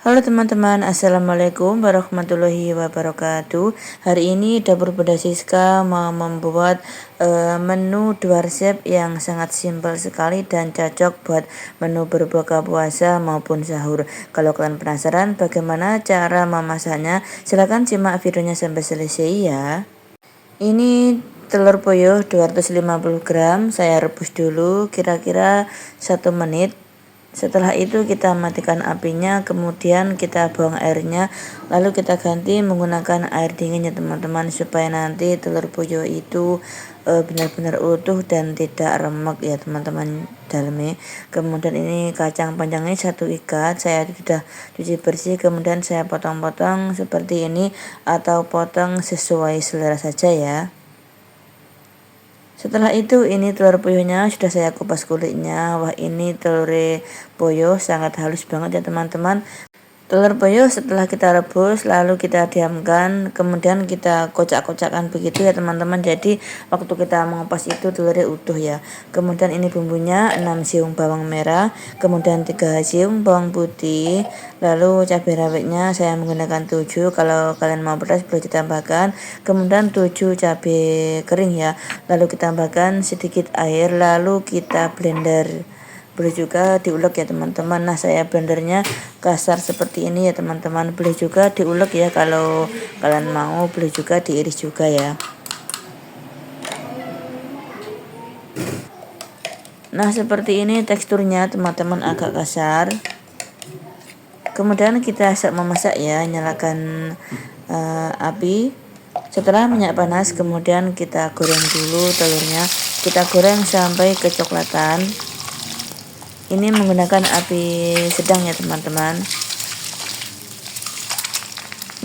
Halo teman-teman, Assalamualaikum warahmatullahi wabarakatuh. Hari ini Dapur Bunda Siska mau membuat menu 2 resep yang sangat simpel sekali dan cocok buat menu berbuka puasa maupun sahur. Kalau kalian penasaran bagaimana cara memasaknya, silahkan simak videonya sampai selesai ya. Ini telur puyuh 250 gram, saya rebus dulu kira-kira 1 menit. Setelah itu kita matikan apinya, kemudian kita buang airnya, lalu kita ganti menggunakan air dingin ya teman-teman, supaya nanti telur puyuh itu benar-benar utuh dan tidak remek ya teman-teman dalamnya. Kemudian ini kacang panjangnya 1 ikat, saya sudah cuci bersih, kemudian saya potong-potong seperti ini atau potong sesuai selera saja ya. Setelah itu ini telur puyuhnya sudah saya kupas kulitnya. Wah, ini telur puyuh sangat halus banget ya teman-teman. Telur puyuh setelah kita rebus lalu kita diamkan, kemudian kita kocak-kocakkan begitu ya teman-teman. Jadi waktu kita mengupas itu telurnya utuh ya. Kemudian ini bumbunya 6 siung bawang merah, kemudian 3 siung bawang putih, lalu cabai rawitnya saya menggunakan 7, kalau kalian mau pedas boleh ditambahkan. Kemudian 7 cabai kering ya. Lalu kita tambahkan sedikit air, lalu kita blender. Boleh juga diulek ya teman-teman. Nah, saya blendernya kasar seperti ini ya teman-teman. Boleh juga diulek ya, kalau kalian mau boleh juga diiris juga ya. Nah, seperti ini teksturnya teman-teman, agak kasar. Kemudian kita siap memasak ya, nyalakan api. Setelah minyak panas, kemudian kita goreng dulu telurnya. Kita goreng sampai kecoklatan. Ini menggunakan api sedang ya teman-teman.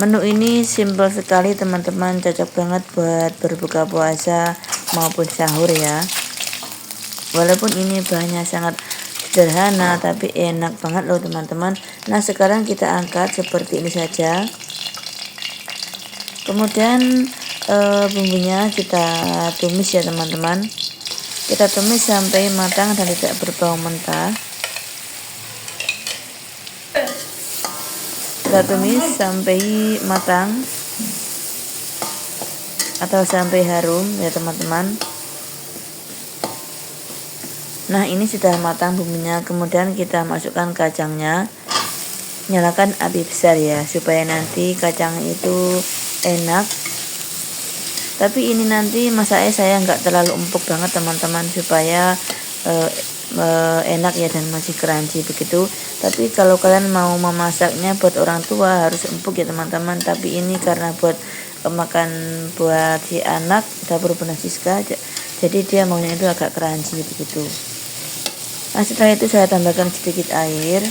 Menu ini simple sekali teman-teman, cocok banget buat berbuka puasa maupun sahur ya. Walaupun ini bahannya sangat sederhana tapi enak banget loh teman-teman. Nah, sekarang kita angkat seperti ini saja. Kemudian bumbunya kita tumis ya teman-teman. Kita tumis sampai matang dan tidak berbau mentah. Kita tumis sampai matang atau sampai harum ya teman-teman. Nah, ini sudah matang bumbunya. Kemudian kita masukkan kacangnya. Nyalakan api besar ya, supaya nanti kacang itu enak. Tapi ini nanti masaknya saya nggak terlalu empuk banget teman-teman, supaya enak ya dan masih crunchy begitu. Tapi kalau kalian mau memasaknya buat orang tua harus empuk ya teman-teman. Tapi ini karena buat makan buat si anak Dapur Bunda Siska, jadi dia maunya itu agak crunchy begitu. Nah, setelah itu saya tambahkan sedikit air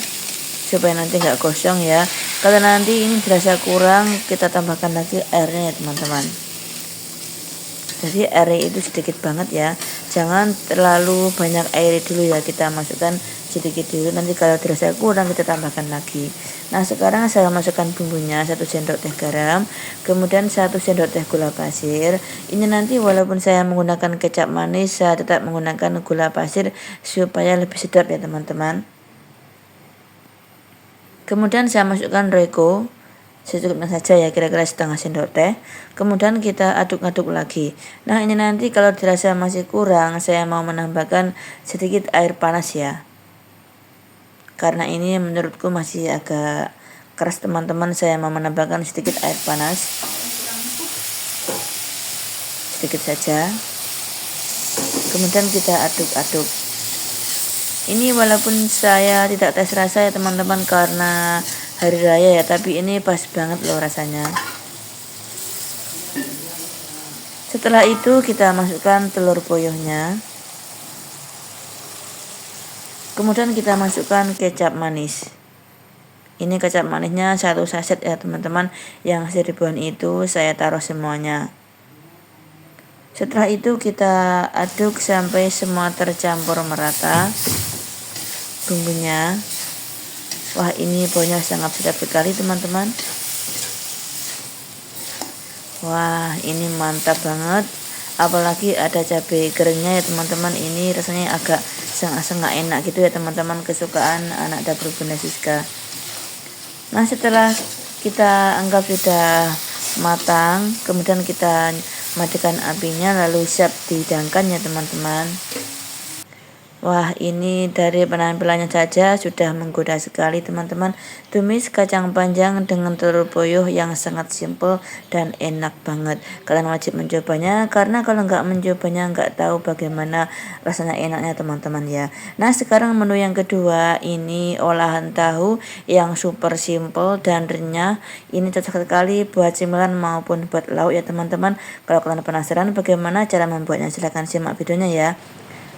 supaya nanti nggak gosong ya. Kalau nanti ini dirasa kurang, kita tambahkan lagi airnya ya teman-teman. Jadi airnya itu sedikit banget ya, jangan terlalu banyak air dulu ya, kita masukkan sedikit dulu, nanti kalau dirasa kurang kita tambahkan lagi. Nah, sekarang saya masukkan bumbunya 1 sendok teh garam, kemudian 1 sendok teh gula pasir. Ini nanti walaupun saya menggunakan kecap manis, saya tetap menggunakan gula pasir supaya lebih sedap ya teman-teman. Kemudian saya masukkan royco secukupnya saja ya, kira-kira setengah sendok teh. Kemudian kita aduk-aduk lagi. Nah, ini nanti kalau dirasa masih kurang, saya mau menambahkan sedikit air panas ya, karena ini menurutku masih agak keras teman-teman. Saya mau menambahkan sedikit air panas, sedikit saja. Kemudian kita aduk-aduk. Ini walaupun saya tidak tes rasa ya teman-teman, karena hari raya ya, tapi ini pas banget loh rasanya. Setelah itu kita masukkan telur puyuhnya. Kemudian kita masukkan kecap manis. Ini kecap manisnya 1 saset ya teman-teman, yang 1000-an itu saya taruh semuanya. Setelah itu kita aduk sampai semua tercampur merata bumbunya. Wah, ini baunya sangat sedap sekali teman-teman. Wah, ini mantap banget. Apalagi ada cabai keringnya ya teman-teman. Ini rasanya agak sengak-sengak enak gitu ya teman-teman, kesukaan anak Dapur Bunda Siska. Nah, setelah kita anggap sudah matang, kemudian kita matikan apinya lalu siap dihidangkan ya teman-teman. Wah, ini dari penampilannya saja sudah menggoda sekali teman-teman. Tumis kacang panjang dengan telur puyuh yang sangat simple dan enak banget. Kalian wajib mencobanya karena kalau nggak mencobanya nggak tahu bagaimana rasanya enaknya teman-teman ya. Nah, sekarang menu yang kedua ini olahan tahu yang super simple dan renyah. Ini cocok sekali buat cemilan maupun buat lauk ya teman-teman. Kalau kalian penasaran bagaimana cara membuatnya, silahkan simak videonya ya.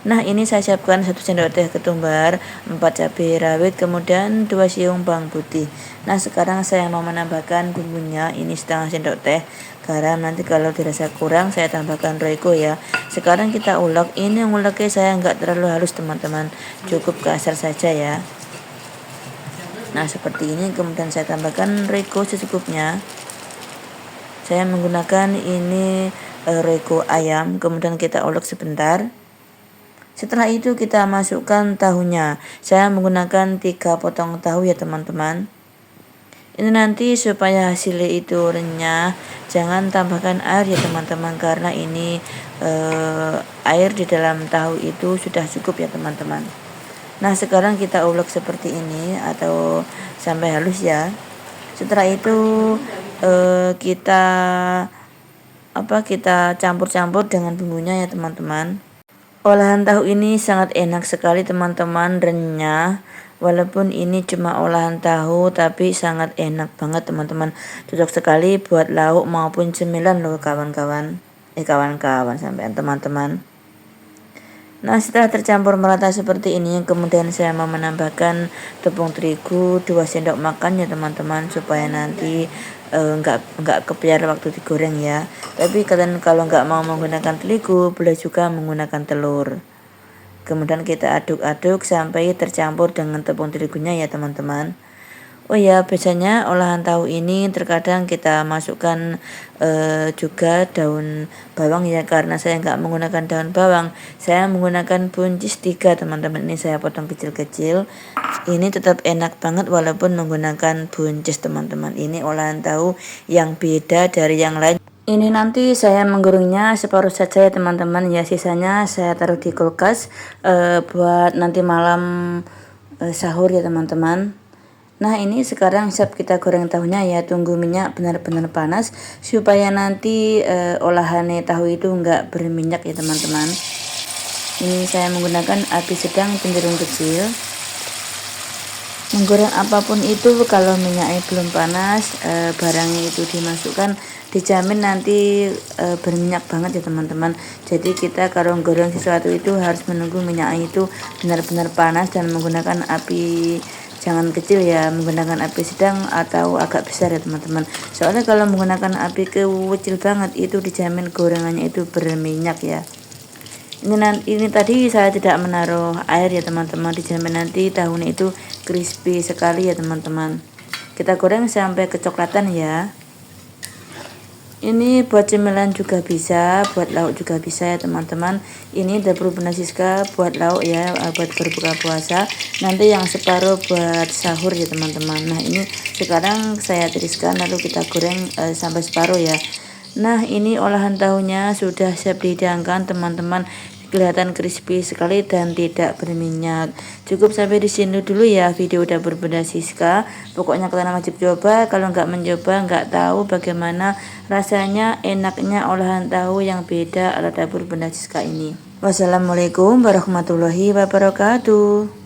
Nah, ini saya siapkan 1 sendok teh ketumbar, 4 cabai rawit, kemudian 2 siung bawang putih. Nah, sekarang saya mau menambahkan bumbunya. Ini setengah sendok teh garam. Nanti kalau dirasa kurang saya tambahkan royco ya. Sekarang kita ulek. Ini nguleknya saya nggak terlalu halus teman-teman, cukup kasar saja ya. Nah, seperti ini. Kemudian saya tambahkan royco secukupnya. Saya menggunakan ini royco ayam. Kemudian kita ulek sebentar. Setelah itu kita masukkan tahunya. Saya menggunakan 3 potong tahu ya teman-teman. Ini nanti supaya hasilnya itu renyah, jangan tambahkan air ya teman-teman, karena ini air di dalam tahu itu sudah cukup ya teman-teman. Nah, sekarang kita ulek seperti ini atau sampai halus ya. Setelah itu kita campur-campur dengan bumbunya ya teman-teman. Olahan tahu ini sangat enak sekali teman-teman, renyah. Walaupun ini cuma olahan tahu tapi sangat enak banget teman-teman. Cocok sekali buat lauk maupun cemilan loh kawan-kawan. Kawan-kawan sampai teman-teman. Nah, setelah tercampur merata seperti ini, kemudian saya mau menambahkan tepung terigu 2 sendok makan ya teman-teman, supaya nanti enggak kebiar waktu digoreng ya. Tapi kalian kalau enggak mau menggunakan terigu, boleh juga menggunakan telur. Kemudian kita aduk-aduk sampai tercampur dengan tepung terigunya ya teman-teman. Oh ya, biasanya olahan tahu ini terkadang kita masukkan juga daun bawang ya, karena saya nggak menggunakan daun bawang, saya menggunakan buncis 3 teman-teman. Ini saya potong kecil-kecil. Ini tetap enak banget walaupun menggunakan buncis teman-teman. Ini olahan tahu yang beda dari yang lain. Ini nanti saya menggorengnya separuh saja ya teman-teman ya, sisanya saya taruh di kulkas buat nanti malam sahur ya teman-teman. Nah, ini sekarang siap kita goreng tahunya ya. Tunggu minyak benar-benar panas supaya nanti olahan tahu itu enggak berminyak ya teman-teman. Ini saya menggunakan api sedang cenderung kecil. Menggoreng apapun itu kalau minyaknya belum panas, barangnya itu dimasukkan, dijamin nanti berminyak banget ya teman-teman. Jadi kita kalau goreng sesuatu itu harus menunggu minyaknya itu benar-benar panas dan menggunakan api jangan kecil ya, menggunakan api sedang atau agak besar ya teman-teman. Soalnya kalau menggunakan api kecil banget itu dijamin gorengannya itu berminyak ya. Ini tadi saya tidak menaruh air ya teman-teman, dijamin nanti tahunya itu crispy sekali ya teman-teman. Kita goreng sampai kecoklatan ya. Ini buat cemilan juga bisa, buat lauk juga bisa ya teman-teman. Ini dapur Bunda Siska buat lauk ya, buat berbuka puasa. Nanti yang separuh buat sahur ya teman-teman. Nah, ini sekarang saya tiriskan lalu kita goreng sampai separuh ya. Nah, ini olahan tahunya sudah siap dihidangkan teman-teman. Kelihatan crispy sekali dan tidak berminyak. Cukup sampai di sini dulu ya video dapur Bunda Siska. Pokoknya kalian wajib coba. Kalau nggak mencoba nggak tahu bagaimana rasanya enaknya olahan tahu yang beda ala dapur Bunda Siska ini. Wassalamualaikum warahmatullahi wabarakatuh.